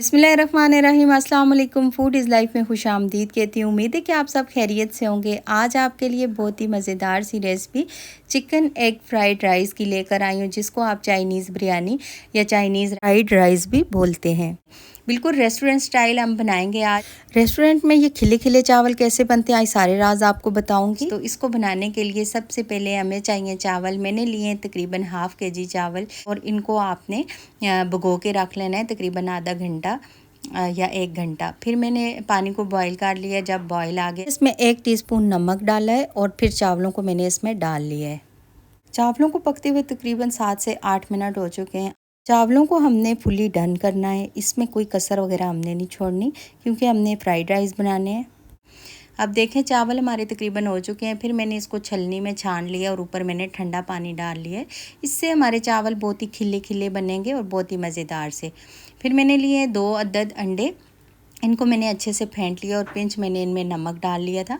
बिस्मिल्लाहिर्रहमानिर्रहीम। अस्सलाम वालेकुम। फूड इज़ लाइफ में खुश आमदीद कहती हूँ। उम्मीद है कि आप सब खैरियत से होंगे। आज आपके लिए बहुत ही मज़ेदार सी recipe chicken egg fried rice की लेकर आई हूँ, जिसको आप चाइनीज़ बिरयानी या चाइनीज़ फ्राइड राइस भी बोलते हैं। बिल्कुल रेस्टोरेंट स्टाइल हम बनाएंगे आज। रेस्टोरेंट में ये खिले खिले चावल कैसे बनते हैं, आज सारे राज आपको बताऊंगी। तो इसको बनाने के लिए सबसे पहले हमें चाहिए चावल। मैंने लिए हैं तकरीबन हाफ़ kg चावल, और इनको आपने भिगो के रख लेना है तकरीबन आधा घंटा या 1 घंटा। फिर मैंने पानी को बॉईल कर लिया। जब बॉईल आ गया, इसमें 1 टीस्पून नमक डाला है और फिर चावलों को मैंने इसमें डाल लिया है। चावलों को पकते हुए तकरीबन 7 से 8 मिनट हो चुके हैं। चावलों को हमने फुली डन करना है, इसमें कोई कसर वगैरह हमने नहीं छोड़नी, क्योंकि हमने फ्राइड राइस बनाने हैं। अब देखें चावल हमारे तकरीबन हो चुके हैं। फिर मैंने इसको छलनी में छान लिया और ऊपर मैंने ठंडा पानी डाल लिया है। इससे हमारे चावल बहुत ही खिले खिले बनेंगे और बहुत ही मज़ेदार से। फिर मैंने लिए 2 अदद अंडे, इनको मैंने अच्छे से फेंट लिया और पिंच मैंने इनमें नमक डाल लिया था।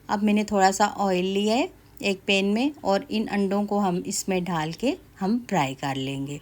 अब मैंने थोड़ा सा ऑयल लिया है एक पैन में, और इन अंडों को हम इसमें डाल के हम फ्राई कर लेंगे।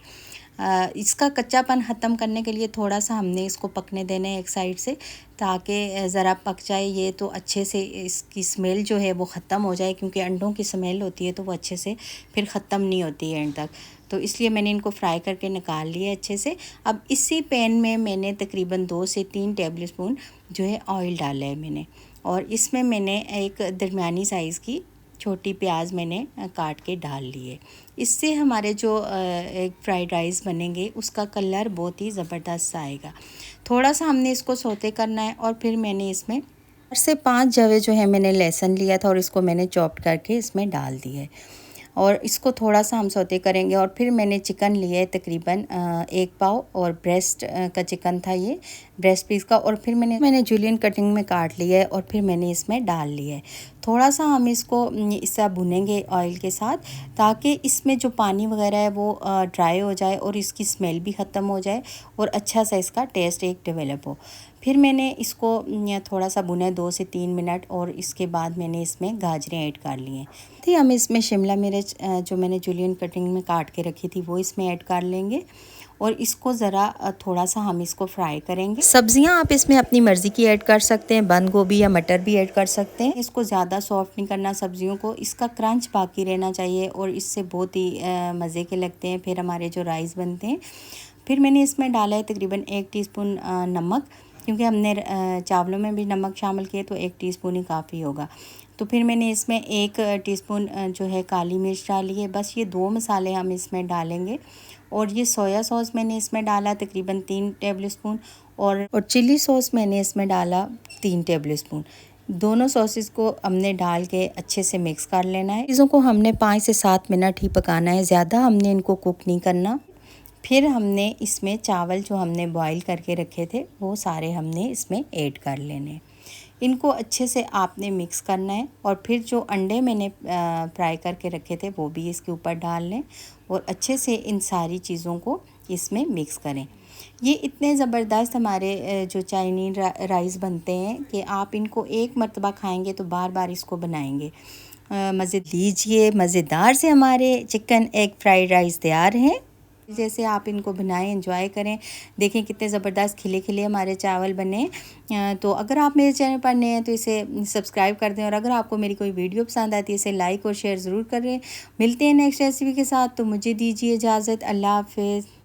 इसका कच्चापन ख़त्म करने के लिए थोड़ा सा हमने इसको पकने देना है एक साइड से, ताकि ज़रा पक जाए ये, तो अच्छे से इसकी स्मेल जो है वो ख़त्म हो जाए, क्योंकि अंडों की स्मेल होती है तो वो अच्छे से फिर ख़त्म नहीं होती है एंड तक। तो इसलिए मैंने इनको फ्राई करके निकाल लिया अच्छे से। अब इसी पैन में मैंने तकरीबन 2 से 3 टेबल स्पून जो है ऑयल डाला है मैंने, और इसमें मैंने एक दरमियानी साइज़ की छोटी प्याज मैंने काट के डाल ली है। इससे हमारे जो एक फ्राइड राइस बनेंगे उसका कलर बहुत ही ज़बरदस्त आएगा। थोड़ा सा हमने इसको सौते करना है, और फिर मैंने इसमें 4 से 5 जवे जो है मैंने लहसुन लिया था, और इसको मैंने चॉप करके इसमें डाल दिया है, और इसको थोड़ा सा हम सौते करेंगे। और फिर मैंने चिकन लिया है तकरीबन 1 पाव, और ब्रेस्ट का चिकन था ये, ब्रेस्ट पीस का। और फिर मैंने जूलियन कटिंग में काट लिया है, और फिर मैंने इसमें डाल लिया है। थोड़ा सा हम इसको इससे भुनेंगे ऑयल के साथ, ताकि इसमें जो पानी वगैरह है वो ड्राई हो जाए और इसकी स्मेल भी ख़त्म हो जाए, और अच्छा सा इसका टेस्ट एक डेवलप हो। फिर मैंने इसको थोड़ा सा भुना 2 से 3 मिनट, और इसके बाद मैंने इसमें गाजरें ऐड कर ली हैं। थी हम इसमें शिमला मिर्च जो मैंने जूलियन कटिंग में काट के रखी थी वो इसमें ऐड कर लेंगे, और इसको ज़रा थोड़ा सा हम इसको फ्राई करेंगे। सब्जियां आप इसमें अपनी मर्ज़ी की ऐड कर सकते हैं, बंद गोभी या मटर भी ऐड कर सकते हैं। इसको ज़्यादा सॉफ्ट नहीं करना सब्जियों को, इसका क्रंच बाकी रहना चाहिए, और इससे बहुत ही मज़े के लगते हैं फिर हमारे जो राइस बनते हैं। फिर मैंने इसमें डाला है तकरीबन 1 टीस्पून नमक, क्योंकि हमने चावलों में भी नमक शामिल किया, तो 1 टीस्पून ही काफ़ी होगा। तो फिर मैंने इसमें 1 टीस्पून जो है काली मिर्च डाली है। बस ये 2 मसाले हम इसमें डालेंगे। और ये सोया सॉस मैंने इसमें डाला तकरीबन 3 टेबल स्पून, और चिली सॉस मैंने इसमें डाला 3 टेबल स्पून। दोनों सॉसेस को हमने डाल के अच्छे से मिक्स कर लेना है। चीज़ों को हमने 5 से 7 मिनट ही पकाना है, ज़्यादा हमने इनको कुक नहीं करना। फिर हमने इसमें चावल जो हमने बॉईल करके रखे थे वो सारे हमने इसमें ऐड कर लेने। इनको अच्छे से आपने मिक्स करना है, और फिर जो अंडे मैंने फ्राई करके रखे थे वो भी इसके ऊपर डाल लें, और अच्छे से इन सारी चीज़ों को इसमें मिक्स करें। ये इतने ज़बरदस्त हमारे जो चाइनीज़ राइस बनते हैं कि आप इनको एक मरतबा खाएंगे तो बार बार इसको बनाएंगे। मज़े लीजिए, मज़ेदार से हमारे चिकन एग फ्राइड राइस तैयार हैं। जैसे आप इनको बनाएं, एंजॉय करें। देखें कितने ज़बरदस्त खिले खिले हमारे चावल बने। तो अगर आप मेरे चैनल पर नए हैं तो इसे सब्सक्राइब कर दें, और अगर आपको मेरी कोई वीडियो पसंद आती है इसे लाइक और शेयर ज़रूर करें। मिलते हैं नेक्स्ट रेसिपी के साथ, तो मुझे दीजिए इजाज़त। अल्लाह हाफ़िज़।